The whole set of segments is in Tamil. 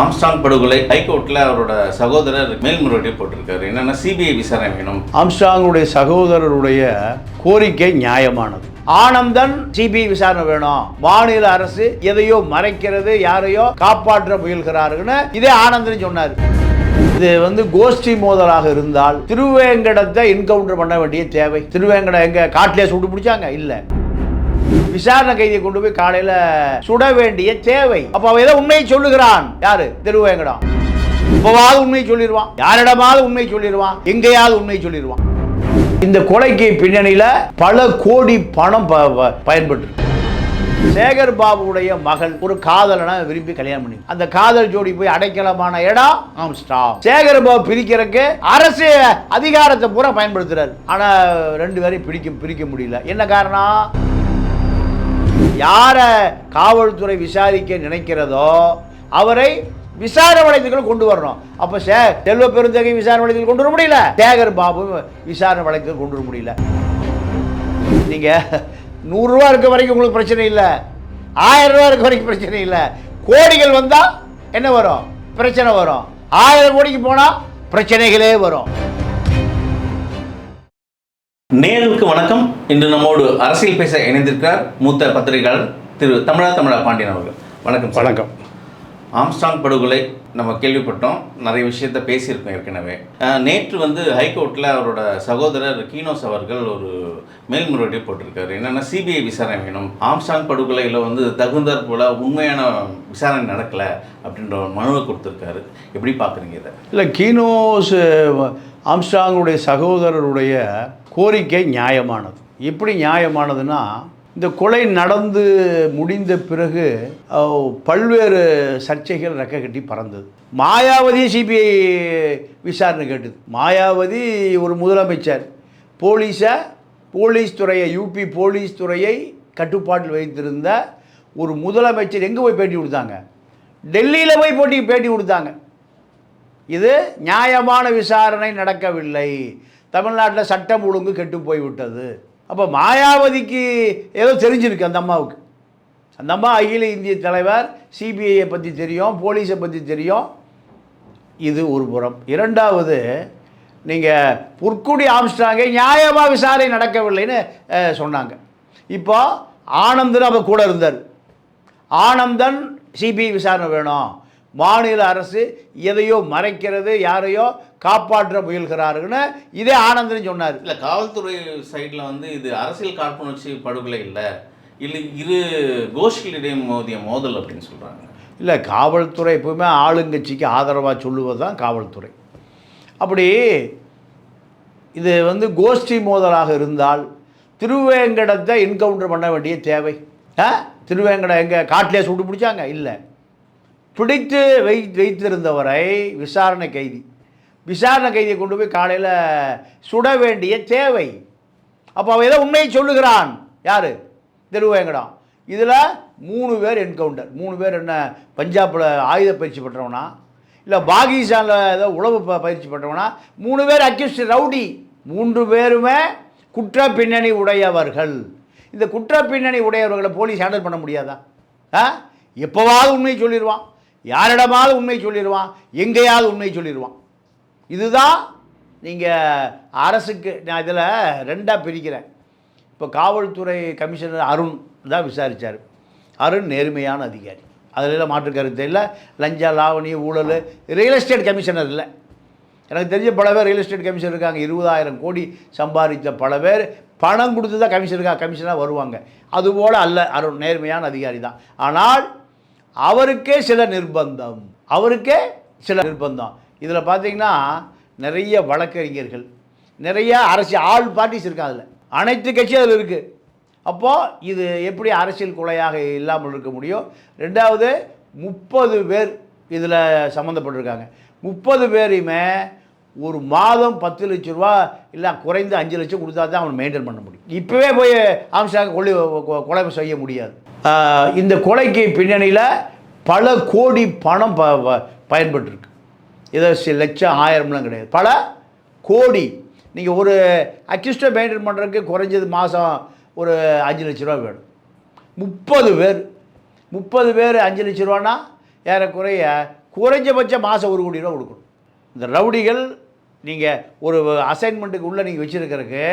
ஆம்ஸ்ட்ராங் படுகொலை ஹைகோர்ட்டில் அவரோட சகோதரர் மேல்முறையீடு போட்டிருக்காரு. என்னன்னா சிபிஐ விசாரணை வேணும். ஆம்ஸ்ட்ராங்குடைய சகோதரருடைய கோரிக்கை நியாயமானது. ஆனந்தன் சிபிஐ விசாரணை வேணும், மாநில அரசு எதையோ மறைக்கிறது, யாரையோ காப்பாற்ற முயல்கிறாருன்னு இதே ஆனந்தன் சொன்னார். இது கோஷ்டி மோதலாக இருந்தால் திருவேங்கடத்தை என்கவுண்டர் பண்ண வேண்டிய தேவை. திருவேங்கடம் எங்க காட்டிலே சுட்டு பிடிச்சாங்க? இல்ல, விசாரணை கைதியை கொண்டு போய் காலையில சுட வேண்டிய தேவை. அப்ப அவ ஏதோ உண்மையை சொல்லுகிறான். யாரு? திருவேங்கடம். இப்பவாவது உண்மையை சொல்லிடுவான், யாரிடமாவது உண்மை சொல்லிடுவான், எங்கேயாவது உண்மை சொல்லிடுவான். இந்த கொலைக்கு பின்னணியில பல கோடி பணம் பயன்பட்டு. சேகர் பாபுடைய மகள் ஒரு காதலனை விரும்பி கல்யாணம் பண்ணி, அந்த காதல் ஜோடி போய் அடைக்கலமான இடம் ஆம்ஸ்ட்ராங். சேகர் பாபு பிரிக்கிறதுக்கு அரசு அதிகாரத்தை பூரா பயன்படுத்துறாரு. ஆனா ரெண்டு பேரையும் பிரிக்க முடியல. என்ன காரணம்? யார காவல்துறை விசாரிக்க நினைக்கிறதோ அவரை விசாரணை வளையத்துக்குள் கொண்டு வரணும். அப்ப செல்வ பெருந்தகை விசாரணை வளையத்தில் கொண்டு வர முடியல, சேகர் பாபு விசாரணை வளையத்தில் கொண்டு வர முடியல. நீங்க 100 ரூபா இருக்க வரைக்கும் உங்களுக்கு பிரச்சனை இல்லை, 1000 ரூபா இருக்க வரைக்கும் பிரச்சனை இல்லை. கோடிகள் வந்தா என்ன வரும்? பிரச்சனை வரும். 1000 கோடிக்கு போனா பிரச்சனைகளே வரும். நேயர்களுக்கு வணக்கம். இன்று நம்மோடு அரசியல் பேச இணைந்திருக்கிறார் மூத்த பத்திரிகையாளர் திரு தமிழா பாண்டியன் அவர்கள். வணக்கம். வணக்கம். ஆம்ஸ்ட்ராங் படுகொலை நம்ம கேள்விப்பட்டோம், நிறைய விஷயத்த பேசியிருக்கோம் ஏற்கனவே. நேற்று ஹைகோர்ட்டில் அவரோட சகோதரர் கீனோஸ் அவர்கள் ஒரு மேல்முறையீடு போட்டிருக்காரு. என்னென்னா சிபிஐ விசாரணை வேணும், ஆம்ஸ்ட்ராங் படுகொலையில் தகுந்தாற் போல் உண்மையான விசாரணை நடக்கலை அப்படின்ற ஒரு மனுவை கொடுத்துருக்காரு. எப்படி பார்க்குறீங்க இதை? இல்லை, கீனோஸ் ஆம்ஸ்ட்ராங்குடைய சகோதரருடைய கோரிக்கை நியாயமானது. எப்படி நியாயமானதுன்னா, இந்த கொலை நடந்து முடிந்த பிறகு பல்வேறு சர்ச்சைகள் ரெக்க கட்டி பறந்தது. மாயாவதி சிபிஐ விசாரணை கேட்டது. மாயாவதி ஒரு முதலமைச்சர், போலீஸ் துறையை, யூபி போலீஸ் துறையை கட்டுப்பாட்டில் வைத்திருந்த ஒரு முதலமைச்சர் எங்கே போய் பேட்டி கொடுத்தாங்க? டெல்லியில் போய் பேட்டி கொடுத்தாங்க. இது நியாயமான விசாரணை நடக்கவில்லை, தமிழ்நாட்டில் சட்டம் ஒழுங்கு கெட்டு போய்விட்டது. அப்போ மாயாவதிக்கு ஏதோ தெரிஞ்சிருக்கு அந்த அம்மாவுக்கு. அந்த அம்மா அகில இந்திய தலைவர், சிபிஐயை பற்றி தெரியும், போலீஸை பற்றி தெரியும். இது ஒரு புறம். இரண்டாவது, நீங்கள் புற்குடி ஆம்ஸ்ட்ராங்கை நியாயமாக விசாரணை நடக்கவில்லைன்னு சொன்னாங்க. இப்போ ஆனந்தன் அவர் கூட இருந்தார். ஆனந்தன் சிபிஐ விசாரணை வேணும், மாநில அரசு எதையோ மறைக்கிறது, யாரையோ காப்பாற்ற முயல்கிறாருன்னு இதே ஆனந்தன் சொன்னார். இல்லை, காவல்துறை சைடில் இது அரசியல் காழ்ப்புணர்ச்சி படுகொலை இல்லை, இரு கோஷ்டிகளிடையே மோதிய மோதல் அப்படின்னு சொல்கிறாங்க. இல்லை, காவல்துறை எப்பவுமே ஆளுங்கட்சிக்கு ஆதரவாக சொல்லுவது தான் காவல்துறை. அப்படி இது கோஷ்டி மோதலாக இருந்தால் திருவேங்கடத்தை என்கவுண்டர் பண்ண வேண்டிய தேவை. திருவேங்கடம் எங்கே காட்டிலே சுட்டு பிடிச்சாங்க? இல்லை, பிடித்து வைத்திருந்தவரை விசாரணை கைதியை கொண்டு போய் காலையில் சுட வேண்டிய தேவை. அப்போ அவன் ஏதோ உண்மையை சொல்லுகிறான். யார்? திருவேங்கடம். இதில் 3 பேர் என்கவுண்டர். 3 பேர் என்ன பஞ்சாபில் ஆயுத பயிற்சி பெற்றவனா, இல்லை பாகிஸ்தானில் ஏதோ உளவு பயிற்சி பெற்றவனா? 3 பேர் அக்யூஸ்ட் ரவுடி. 3 பேருமே குற்ற பின்னணி உடையவர்கள். இந்த குற்ற பின்னணி உடையவர்களை போலீஸ் ஹேண்டில் பண்ண முடியாதா? எப்போவாவது உண்மை சொல்லிடுவான், யாரிடமாவது உண்மை சொல்லிடுவான், எங்கேயாவது உண்மை சொல்லிடுவான். இதுதான் நீங்கள் அரசுக்கு. நான் இதில் 2ஆக பிரிக்கிறேன். இப்போ காவல்துறை கமிஷனர் அருண் தான் விசாரித்தார். அருண் நேர்மையான அதிகாரி, அதில் மாற்று கருத்து இல்லை. லஞ்ச லாவணி ஊழல். ரியல் எஸ்டேட் கமிஷனர் இல்லை. எனக்கு தெரிஞ்ச பல பேர் ரியல் எஸ்டேட் கமிஷனர் இருக்காங்க. 20,000 கோடி சம்பாதித்த பல பேர் பணம் கொடுத்து தான் கமிஷனாக வருவாங்க. அதுபோல் அல்ல, அருண் நேர்மையான அதிகாரி தான். ஆனால் அவருக்கே சில நிர்பந்தம். இதில் பார்த்தீங்கன்னா நிறைய வழக்கறிஞர்கள், நிறைய அரசியல் ஆல் பார்ட்டிஸ் இருக்காங்க. அதில் அனைத்து கட்சியும் அதில் இருக்குது. அப்போது இது எப்படி அரசியல் கொலையாக இல்லாமல் இருக்க முடியும்? ரெண்டாவது, 30 பேர் இதில் சம்மந்தப்பட்டிருக்காங்க. 30 பேரையுமே ஒரு மாதம் 10 லட்ச ரூபா இல்லை குறைந்து 5 லட்சம் கொடுத்தா தான் அவன் மெயின்டைன் பண்ண முடியும். இப்போவே போய் ஆம்ஸ்ட்ராங் கொலை செய்ய முடியாது. இந்த கொலைக்கு பின்னணியில் பல கோடி பணம் பயன்பட்டுருக்கு. இதை லட்சம் 1000லாம் கிடையாது, பல கோடி. நீங்கள் ஒரு அக்யூஸ்டை மெயின்டைன் பண்ணுறதுக்கு குறைஞ்சது மாதம் ஒரு 5 லட்ச ரூபா வேணும். 30 பேர் 5 லட்ச ரூபான்னா ஏறக்குறைய குறைஞ்சபட்சம் மாதம் 1 கோடி ரூபா கொடுக்கணும். இந்த ரவுடிகள் நீங்கள் ஒரு அசைன்மெண்ட்டுக்கு உள்ளே நீங்கள் வச்சுருக்கிறதுக்கு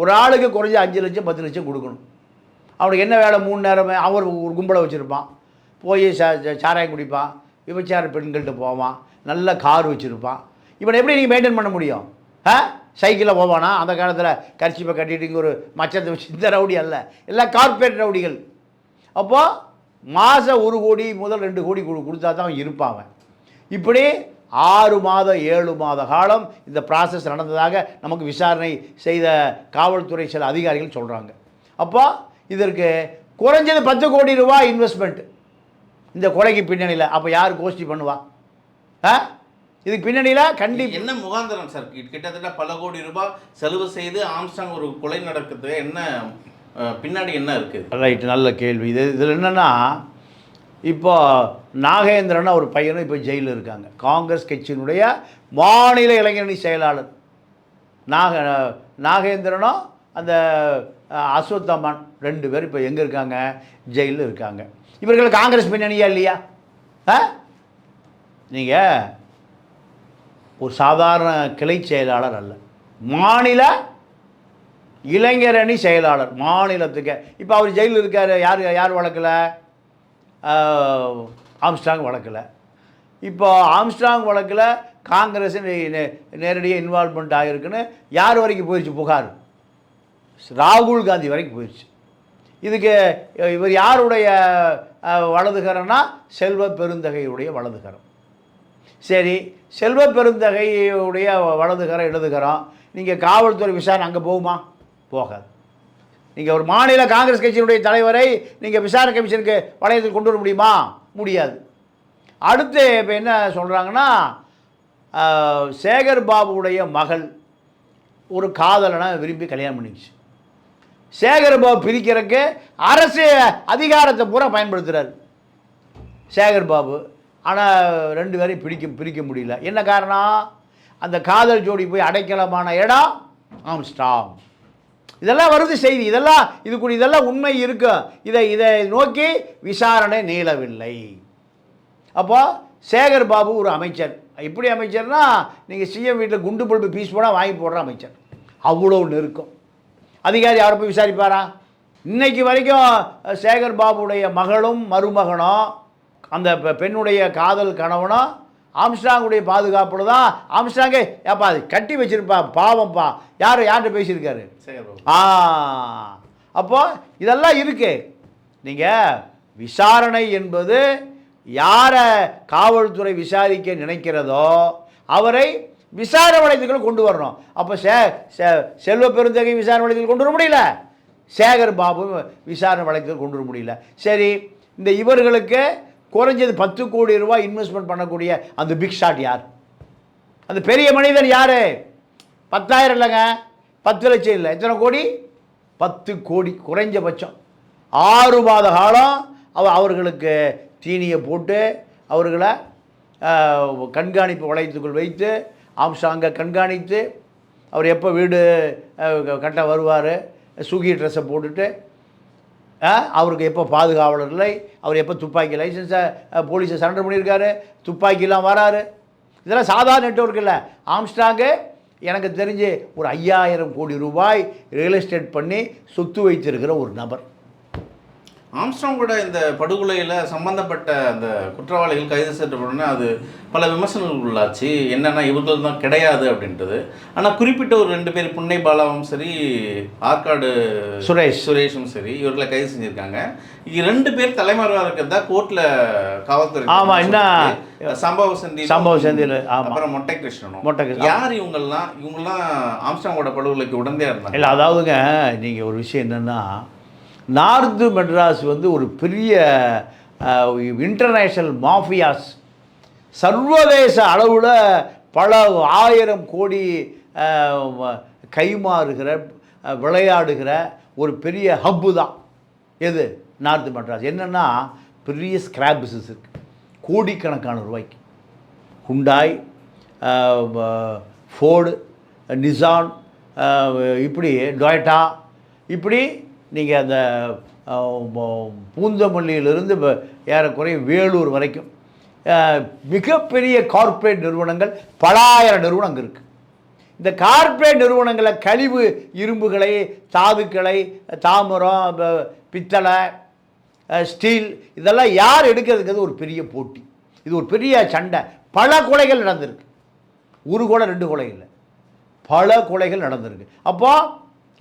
ஒரு ஆளுக்கு குறைஞ்ச 5 லட்சம் 10 லட்சம் கொடுக்கணும். அவனுக்கு என்ன வேலை? 3 நேரமே அவர் ஒரு கும்பலை வச்சுருப்பான், போய் சாராயம் குடிப்பான், விபச்சார பெண்கள்கிட்ட போவான், நல்ல கார் வச்சுருப்பான். இவனை எப்படி நீங்கள் மெயின்டைன் பண்ண முடியும்? சைக்கிளில் போவானா? அந்த காலத்தில் கர்ச்சிப்பை கட்டிட்டு இங்கே ஒரு மச்சத்தை வச்சு, இந்த ரவுடி அல்ல, எல்லாம் கார்பரேட் ரவுடிகள். அப்போது மாதம் 1 கோடி முதல் 2 கோடி கொடுத்தா தான் அவன் இருப்பான். அவன் இப்படி 6 மாதம் 7 மாத காலம் இந்த ப்ராசஸ் நடந்ததாக நமக்கு விசாரணை செய்த காவல்துறை சில அதிகாரிகள் சொல்கிறாங்க. அப்போ இதற்கு குறைஞ்சது 10 கோடி ரூபாய் இன்வெஸ்ட்மெண்ட் இந்த கொலைக்கு பின்னணியில். அப்போ யார் கோஷ்டி பண்ணுவா? இதுக்கு பின்னணியில் கண்டிப்பாக என்ன முகாந்திரம் சார்? கிட்டத்தட்ட பல கோடி ரூபாய் செலவு செய்து ஆம்ஸ்டாங் ஒரு கொலை நடக்குது, என்ன பின்னாடி என்ன இருக்குது? ரைட்டு, நல்ல கேள்வி. இதில் என்னென்னா, இப்போ நாகேந்திரன் ஒரு பையனும் இப்போ ஜெயிலில் இருக்காங்க. காங்கிரஸ் கட்சியினுடைய மாநில இளைஞரணி செயலாளர் நாகேந்திரனும் அந்த அஸ்வத்தாமன் 2 பேர் இப்போ எங்கே இருக்காங்க? ஜெயிலில் இருக்காங்க. இவர்கள் காங்கிரஸ் பின்னணியா இல்லையா? நீங்கள் ஒரு சாதாரண கிளை செயலாளர் அல்ல, மாநில இளைஞரணி செயலாளர் மாநிலத்துக்கு. இப்போ அவர் ஜெயிலில் இருக்கார். யார் வழக்கில்? ஆம்ஸ்டாங் வழக்கில். இப்போ ஆம்ஸ்டாங் வழக்கில் காங்கிரஸ் நேரடியாக இன்வால்வ்மெண்ட் ஆகிருக்குன்னு யார் வரைக்கும் போயிடுச்சு புகார்? ராகுல் காந்தி வரைக்கும் போயிடுச்சு. இதுக்கு இவர் யாருடைய வலதுகரம்னா செல்வ பெருந்தகையுடைய வலதுகரம். சரி, செல்வ பெருந்தகையுடைய வலதுகரம் இடதுகரம். நீங்கள் காவல்துறை விசாரணை அங்கே போகுமா? போகாது. நீங்கள் ஒரு மாநில காங்கிரஸ் கட்சியினுடைய தலைவரை நீங்கள் விசாரணை கமிஷனுக்கு வளையத்தில் கொண்டு வர முடியுமா? முடியாது. அடுத்து இப்போ என்ன சொல்கிறாங்கன்னா, சேகர் பாபுடைய மகள் ஒரு காதலனை விரும்பி கல்யாணம் பண்ணிச்சு. சேகர் பாபு பிரிக்கிறதுக்கு அரசு அதிகாரத்தை பூரா பயன்படுத்துகிறார் சேகர் பாபு. ஆனால் 2 பேரையும் பிரிக்க முடியல. என்ன காரணம்? அந்த காதல் ஜோடி போய் அடைக்கலமான இடம் ஆம்ஸ்டாங். இதெல்லாம் வருது செய்தி. இதெல்லாம் உண்மை இருக்கு. இதை நோக்கி விசாரணை நீளவில்லை. அப்போ சேகர் பாபு ஒரு அமைச்சர். இப்படி அமைச்சர்னா நீங்கள் சிஎம் வீட்டில் குண்டு பல்பு பீஸ் போனால் வாங்கி போடுற அமைச்சர். அவ்வளோ நெருக்கம். அதிகாரி அவரை போய் விசாரிப்பாரா? இன்னைக்கு வரைக்கும் சேகர் பாபுடைய மகளும் மருமகனும் அந்த பெண்ணுடைய காதல் கணவனும் ஆம்ஸ்டாங்குடைய பாதுகாப்பில் தான். ஆம்ஸ்டாங்கே ஏப்பா அது கட்டி வச்சிருப்பா, பாவம்ப்பா, யார்கிட்ட பேசியிருக்காரு? அப்போ இதெல்லாம் இருக்கு. நீங்கள் விசாரணை என்பது யாரை காவல்துறை விசாரிக்க நினைக்கிறதோ அவரை விசாரணை வளையத்துக்குள் கொண்டு வரணும். அப்போ செல்வ பெருந்தகை விசாரணை வளையத்துக்கு கொண்டு வர முடியல, சேகர் பாபு விசாரணை வளையத்துக்கு கொண்டு வர முடியல. சரி, இந்த இவர்களுக்கு குறைஞ்சது 10 கோடி ரூபாய் இன்வெஸ்ட்மெண்ட் பண்ணக்கூடிய அந்த பிக் ஷாட் யார்? அந்த பெரிய மனிதன் யார்? 10,000 இல்லைங்க, 10 லட்சம் இல்லை. எத்தனை கோடி? 10 கோடி குறைஞ்சபட்சம். 6 மாத காலம் அவர்களுக்கு தீனியை போட்டு அவர்களை கண்காணிப்பு வளையத்துக்குள் வைத்து ஆம்ஸ்டாங்கை கண்காணித்து அவர் எப்போ வீடு கட்ட வருவார், சுகி ட்ரெஸ்ஸை போட்டுட்டு அவருக்கு எப்போ பாதுகாவலர் இல்லை, அவர் எப்போ துப்பாக்கி லைசன்ஸை போலீஸை சரண்டர் பண்ணியிருக்காரு, துப்பாக்கிலாம் வராரு. இதெல்லாம் சாதாரண நெட்வொர்க் இல்லை. ஆம்ஸ்டாங்கு எனக்கு தெரிஞ்சு ஒரு 5,000 கோடி ரூபாய் ரியல் எஸ்டேட் பண்ணி சொத்து வைத்திருக்கிற ஒரு நபர். ஆம்ஸ்டாங்கோட இந்த படுகொலையில் சம்பந்தப்பட்ட அந்த குற்றவாளிகள் கைது செய்யப்பட்டோன்னே அது பல விமர்சனங்கள் உள்ளாச்சு. என்னென்னா இவர்கள் தான் கிடையாது அப்படின்றது. ஆனால் குறிப்பிட்ட ஒரு 2 பேர், புன்னை பாலாவும் சரி, ஆற்காடு சுரேஷும் சரி, இவர்களை கைது செஞ்சுருக்காங்க. 2 பேர் தலைமறைவாக இருக்கிறதா கோர்ட்டில் காவல்துறை. ஆமாம், என்ன சம்பவ செந்தில், அப்புறம் மொட்டை கிருஷ்ணனும். யார் இவங்கெல்லாம் ஆம்ஸ்டாங்கோட படுகொலைக்கு உடந்தையாக இருந்தாங்க? இல்லை, அதாவதுங்க நீங்கள் ஒரு விஷயம் என்னென்னா, நார்த்து மெட்ராஸ் ஒரு பெரிய இன்டர்நேஷ்னல் மாஃபியாஸ், சர்வதேச அளவில் பல 1000 கோடி கைமாறுகிற விளையாடுகிற ஒரு பெரிய ஹப்பு தான் எது நார்த்து மெட்ராஸ். என்னென்னா பெரிய ஸ்கிராப் பிஸ்னஸ் இருக்குது, கோடிக்கணக்கான ரூபாய்க்கு. ஹுண்டாய், ஃபோர்டு, நிசான், இப்படி டொயட்டா, இப்படி நீங்கள் அந்த பூந்தமல்லியிலிருந்து ஏறக்குறைய வேலூர் வரைக்கும் மிகப்பெரிய கார்ப்பரேட் நிறுவனங்கள் பலாயிரம் நிறுவனம் அங்கே இருக்குது. இந்த கார்ப்பரேட் நிறுவனங்களை கழிவு இரும்புகளை, தாதுக்களை, தாமிரம், பித்தளை, ஸ்டீல் இதெல்லாம் யார் எடுக்கிறதுங்கிறது ஒரு பெரிய போட்டி. இது ஒரு பெரிய சண்டை. பல கொலைகள் நடந்திருக்கு. ஒரு கொலை 2 கொலை இல்லை, பல கொலைகள் நடந்திருக்கு. அப்போ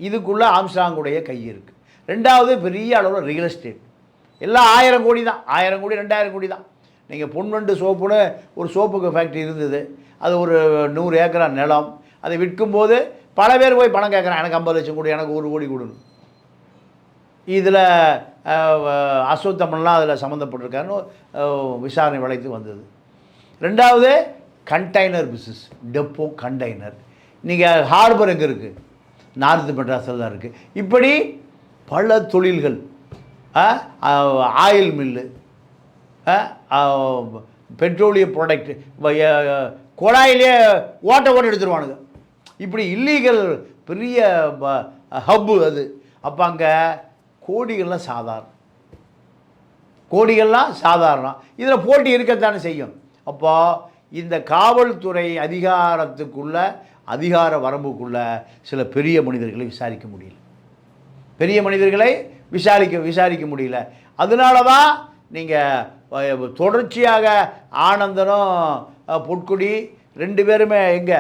இதுக்குள்ளே ஆம்ஸ்ட்ராங்குடைய கை இருக்குது. ரெண்டாவது பெரிய அளவில் ரியல் எஸ்டேட். எல்லாம் 1000 கோடி தான், 1000 கோடி 2000 கோடி தான். நீங்கள் பொன்வண்டு சோப்புன்னு ஒரு சோப்புக்கு ஃபேக்ட்ரி இருந்தது, அது ஒரு 100 ஏக்கரா நிலம். அதை விற்கும்போது பல பேர் போய் பணம் கேட்குறான், எனக்கு 50 லட்சம் கொடு, எனக்கு 1 கோடி கொடுன்னு. இதில் அசோத்தமன்லாம் அதில் சம்மந்தப்பட்டிருக்காருன்னு விசாரணை வளைத்து வந்தது. ரெண்டாவது கண்டெய்னர் பிஸ்னஸ், டெப்போ கண்டெய்னர். நீங்கள் ஹார்பர் எங்கே இருக்குது? நார்த்து மெட்ராஸில் தான் இருக்குது. இப்படி பல தொழில்கள், ஆயில் மில்லு, பெட்ரோலியம் ப்ராடக்ட், குழாயிலே ஓட்ட எடுத்துருவானுங்க. இப்படி இல்லீகல் பெரிய ஹப்பு அது. அப்போ அங்கே கோடிகள்லாம் சாதாரணம், கோடிகள்லாம் சாதாரணம். இதில் போட்டி இருக்கத்தானே செய்யும். அப்போ இந்த காவல்துறை அதிகாரத்துக்குள்ள, அதிகார வரம்புக்குள்ள சில பெரிய மனிதர்களை விசாரிக்க முடியல, பெரிய மனிதர்களை விசாரிக்க முடியல. அதனால தான் நீங்கள் தொடர்ச்சியாக ஆனந்தனும் பொற்குடி 2 பேருமே எங்கே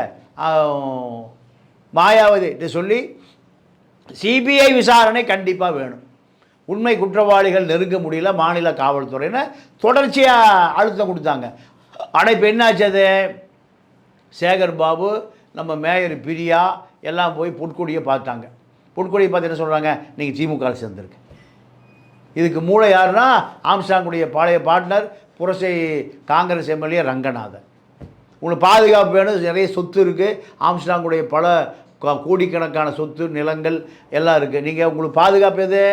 மாயாவதி சொல்லி சிபிஐ விசாரணை கண்டிப்பாக வேணும், உண்மை குற்றவாளிகள் நெருங்க முடியல மாநில காவல்துறைன்னு தொடர்ச்சியாக அழுத்தம் கொடுத்தாங்க. ஆனால் இப்போ என்னாச்சு? அது சேகர் பாபு, நம்ம மேயர் பிரியா எல்லாம் போய் பொற்கொடியை பார்த்தாங்க. பொற்கொடியை பார்த்து என்ன சொல்கிறாங்க? நீங்கள் திமுக சேர்ந்துருக்கு. இதுக்கு மூளை யாருன்னா ஆம்ஸ்ட்ராங்குடைய பழைய பார்ட்னர் புரசை காங்கிரஸ் எம்எல்ஏ ரங்கநாதன். உங்களுக்கு பாதுகாப்பு வேணும், நிறைய சொத்து இருக்குது, ஆம்ஸ்ட்ராங்குடைய பல கோடிக்கணக்கான சொத்து நிலங்கள் எல்லாம் இருக்குது. நீங்கள் உங்களுக்கு பாதுகாப்பு எது?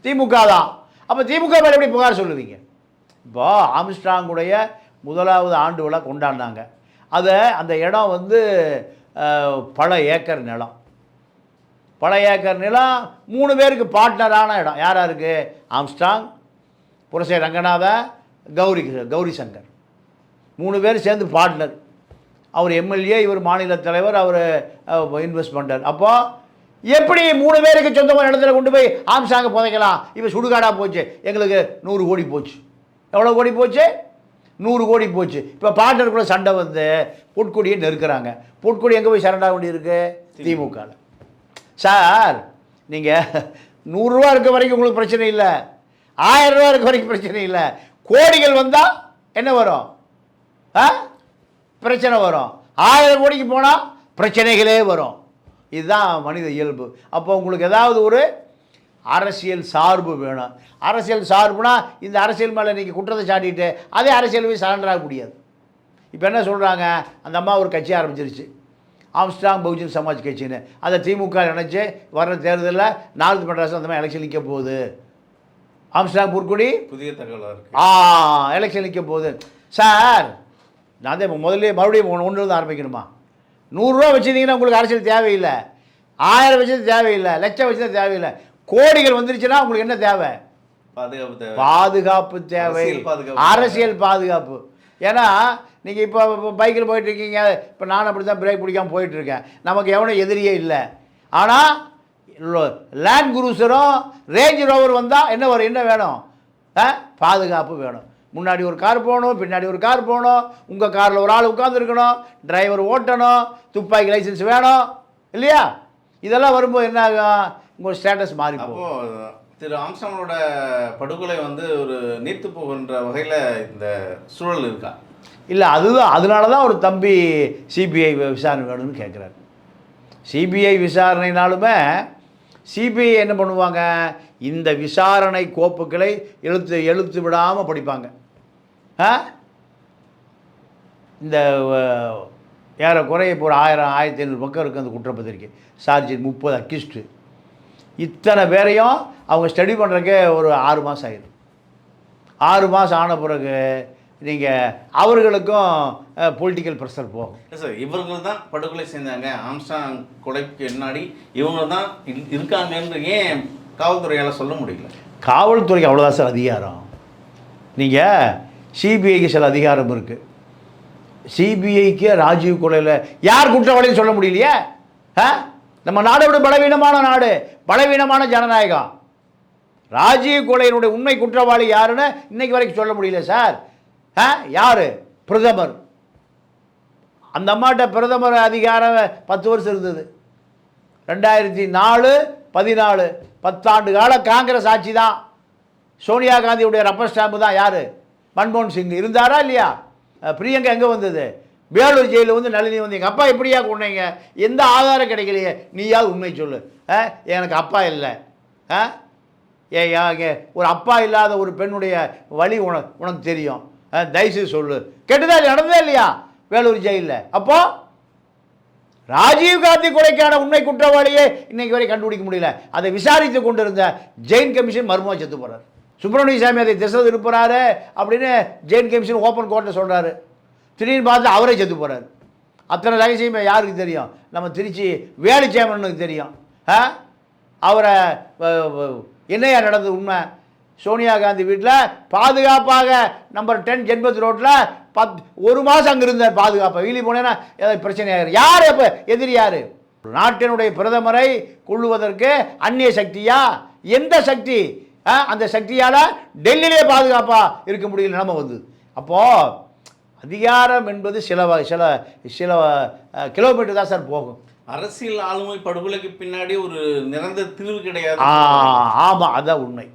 திமுக தான். அப்போ திமுக மேலே எப்படி புகார் சொல்லுவீங்க? இப்போ ஆம்ஸ்ட்ராங்குடைய 1வது ஆண்டு விழா கொண்டாடினாங்க. அந்த இடம் வந்து பல ஏக்கர் நிலம், பல ஏக்கர் நிலம் 3 பேருக்கு பார்ட்னரான இடம். யாராக இருக்குது? ஆம்ஸ்ட்ராங், புரசை ரங்கநாதன், கௌரி சங்கர் 3 பேர் சேர்ந்து பார்ட்னர். அவர் எம்எல்ஏ, இவர் மாநில தலைவர், அவர் இன்வெஸ்ட் பண்ணுறார். அப்போது எப்படி 3 பேருக்கு சொந்தமான இடத்துல கொண்டு போய் ஆம்ஸ்ட்ராங்கை புதைக்கலாம்? இப்போ சுடுகாடாக போச்சு, எங்களுக்கு 100 கோடி போச்சு. எவ்வளோ கோடி போச்சு? 100 கோடி போச்சு. இப்போ பார்ட்னருக்குள்ள சண்டை வந்து பொற்கொடியை நெருக்கிறாங்க. பொற்கொடி எங்கே போய் சரண்டாக வேண்டியிருக்கு? திமுகவில். சார், நீங்கள் 100 ரூபா இருக்க வரைக்கும் உங்களுக்கு பிரச்சனை இல்லை, 1000 ரூபா இருக்க வரைக்கும் பிரச்சனை இல்லை. கோடிகள் வந்தால் என்ன வரும்? பிரச்சனை வரும். 1000 கோடிக்கு போனால் பிரச்சனைகளே வரும். இதுதான் மனித இயல்பு. அப்போ உங்களுக்கு ஏதாவது ஒரு அரசியல் சார்பு வேணும். அரசியல் சார்புனா இந்த அரசியல் மேலே நீங்கள் குற்றத்தை சாட்டிட்டு அதே அரசியல் போய் சரண்டராக முடியாது. இப்போ என்ன சொல்கிறாங்க? அந்த அம்மா ஒரு கட்சி ஆரம்பிச்சிருச்சு, ஆம்ஸ்ட்ராங் பகுஜன் சமாஜ் கட்சின்னு. அதை திமுக நினச்சி வர்ற தேர்தலில் நார்த் மெட்ராஸ் அந்த மாதிரி எலெக்ஷன் நிற்க போகுது. ஆம்ஸ்ட்ராங் பொற்கொடி புதிய தகவலாக இருக்குது, எலெக்ஷன் நிற்க போகுது. சார், நான் தான் இப்போ முதல்ல மறுபடியும் ஒன்று தான் ஆரம்பிக்கணுமா? 100 ரூபா வச்சுருந்தீங்கன்னா உங்களுக்கு அரசியல் தேவையில்லை, 1000 வச்சது தேவையில்லை, லட்சம் வச்சது தேவையில்லை. கோடிகள் வந்துருச்சுன்னா உங்களுக்கு என்ன தேவை? பாதுகாப்பு தேவை, அரசியல் பாதுகாப்பு. ஏன்னா நீங்கள் இப்போ பைக்கில் போயிட்டுருக்கீங்க, இப்போ நான் அப்படி தான் பிரேக் பிடிக்காமல் போயிட்டுருக்கேன், நமக்கு எவனும் எதிரியே இல்லை. ஆனால் லேண்ட் குரூசரும் ரேஞ்ச் ரோவர் வந்தால் என்ன வரும்? என்ன வேணும்? பாதுகாப்பு வேணும். முன்னாடி ஒரு கார் போகணும், பின்னாடி ஒரு கார் போகணும், உங்கள் காரில் ஒரு ஆள் உட்காந்துருக்கணும், டிரைவர் ஓட்டணும், துப்பாக்கி லைசன்ஸ் வேணும் இல்லையா? இதெல்லாம் வரும்போது என்ன ஆகும்? உங்கள் ஸ்டேட்டஸ் மாறி போகும். திரு ஆம்ஸ்ட்ராங்கோட படுகொலை வந்து ஒரு நீர்த்து போகின்ற வகையில் இந்த சூழல் இருக்கா? இல்லை, அதுதான். அதனால தான் ஒரு தம்பி சிபிஐ விசாரணை வேணும்னு கேட்குறாரு. சிபிஐ விசாரணைனாலுமே சிபிஐ என்ன பண்ணுவாங்க? இந்த விசாரணை கோப்புகளை எழுத்து விடாமல் படிப்பாங்க. இந்த ஏறக்குறைய இப்போ ஒரு 1000-1500 பக்கம் இருக்குது அந்த குற்றப்பத்திரிக்கை. Charge 30 accused. இத்தனை பேரையும் அவங்க ஸ்டடி பண்ணுறதுக்கே ஒரு 6 மாதம் ஆகிடும். 6 மாதம் ஆன பிறகு நீங்கள் அவர்களுக்கும் பொலிட்டிக்கல் ப்ரெஷர் போகும். சார், இவர்கள் தான் படுகொலை செஞ்சாங்க, ஆம்ஸ்ட்ராங் கொலைக்கு என்னாடி இவங்க தான் இருக்காங்கன்னு ஏன் காவல்துறையால் சொல்ல முடியல? காவல்துறைக்கு அவ்வளோதான் சார் அதிகாரம். நீங்கள் சிபிஐக்கு சில அதிகாரம் இருக்குது. சிபிஐக்கு ராஜீவ் கொலையில் யார் குற்றவாளின்னு சொல்ல முடியலையே. நம்ம நாடு விட பலவீனமான நாடு, பலவீனமான ஜனநாயகம். ராஜீவ் கொலையினுடைய உண்மை குற்றவாளி யாருன்னு இன்னைக்கு வரைக்கும் சொல்ல முடியல சார். யார்? பிரதமர். அந்த அம்மாட்ட பிரதமர் அதிகாரம் 10 வருஷம் இருந்தது. 2004-14 10 ஆண்டு கால காங்கிரஸ் ஆட்சி தான். சோனியா காந்தியுடைய ரப்பர் ஸ்டாம்பு தான் யார்? மன்மோகன் சிங் இருந்தாரா இல்லையா? பிரியங்கா எங்கே வந்தது? வேலூர் ஜெயிலில் வந்து நளினி வந்து எங்கள் அப்பா எப்படியா கொண்டீங்க? எந்த ஆதாரம் கிடைக்கலையே, நீயாவது உண்மை சொல்லு. எனக்கு அப்பா இல்லை. ஒரு அப்பா இல்லாத ஒரு பெண்ணுடைய வழி உனக்கு தெரியும், தயவுசெய்து சொல்லு. கெட்டுதா நடந்ததே இல்லையா வேலூர் ஜெயிலில்? அப்போ ராஜீவ்காந்தி கொலைக்கான உண்மை குற்றவாளியே இன்னைக்கு வரை கண்டுபிடிக்க முடியல. அதை விசாரித்து கொண்டிருந்த ஜெயின் கமிஷன் மர்மமா செத்து போறாரு. சுப்பிரமணிய சாமி அதை திசை திருப்புறாரு அப்படின்னு ஜெயின் கமிஷன் ஓப்பன் கோர்ட்டில் சொல்கிறாரு. திடீர்னு பார்த்து அவரே செத்து போகிறார். அத்தனை ரகசியமே யாருக்கு தெரியும்? நம்ம திருச்சி வேலுச்சாமனுக்கு தெரியும். அவரை என்னையா நடந்தது உண்மை? சோனியா காந்தி வீட்டில் பாதுகாப்பாக நம்பர் 10 ஜென்பத் ரோட்டில் 1 மாதம் அங்கே இருந்தார் பாதுகாப்பாக. வீலி போனேன்னா ஏதாவது பிரச்சனையாகிற யார்? அப்போ எதிரி யார்? நாட்டினுடைய பிரதமரை கொள்ளுவதற்கு அந்நிய சக்தியா? எந்த சக்தி? அந்த சக்தியால் டெல்லியிலே பாதுகாப்பாக இருக்க முடியல நிலைமை வந்து. அப்போது அதிகாரம் என்பது சில சில கிலோமீட்டர் தான் சார் போகும். அரசியல் ஆளுமை படுகொலைக்கு பின்னாடி ஒரு நிரந்தர தீர்வு கிடையாது. ஆமாம், அதான் உண்மை.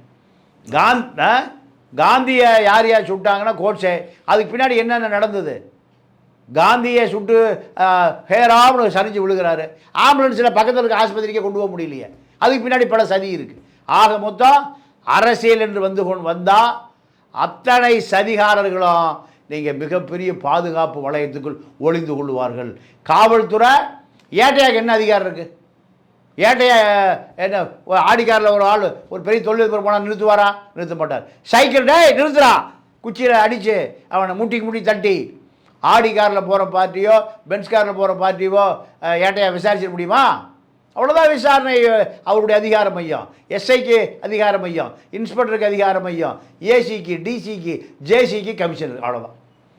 காந்தியை யார் யார் சுட்டாங்கன்னா கோட்ஸே. அதுக்கு பின்னாடி என்னென்ன நடந்தது? காந்தியை சுட்டு ஹேராம்னு சரிஞ்சு விழுகிறாரு. ஆம்புலன்ஸில் பக்கத்தில் இருக்க ஆஸ்பத்திரிக்கே கொண்டு போக முடியலையே. அதுக்கு பின்னாடி பல சதி இருக்குது. ஆக மொத்தம் அரசியல் என்று வந்தால் அத்தனை சதிகாரர்களும் நீங்கள் மிகப்பெரிய பாதுகாப்பு வளையத்துக்குள் ஒளிந்து கொள்வார்கள். காவல்துறை ஏட்டையாக என்ன அதிகாரம் இருக்குது? ஏட்டையா என்ன ஆடிக்காரில் ஒரு ஆள் ஒரு பெரிய தொழிலதிபர் போனால் நிறுத்துவாரா? நிறுத்த மாட்டார். சைக்கிள் நிறுத்துறா, குச்சியில் அடித்து அவனை முட்டி தட்டி. ஆடி காரில் போகிற பார்ட்டியோ பென்ஸ் காரில் போகிற பார்ட்டியோ ஏட்டையா விசாரிச்சிட முடியுமா? அவ்வளோதான் விசாரணை. அவருடைய அதிகார மையம். எஸ்ஐக்கு அதிகார மையம், இன்ஸ்பெக்டருக்கு அதிகார மையம், ஏசிக்கு, டிசிக்கு, ஜேசிக்கு கமிஷனர். அவ்வளோதான்.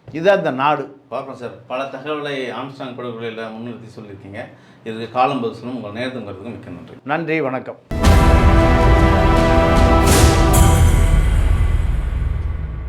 இதுதான் இந்த நாடு. பார்ப்போம் சார். பல தகவலை ஆம்ஸ்ட்ராங் படுகொலையில் முன்னிறுத்தி சொல்லியிருக்கீங்க. இதுக்கு காலம் பதில் சொல்லும். உங்கள் நேரத்துங்கிறதுக்கு மிக்க நன்றி. நன்றி, வணக்கம்.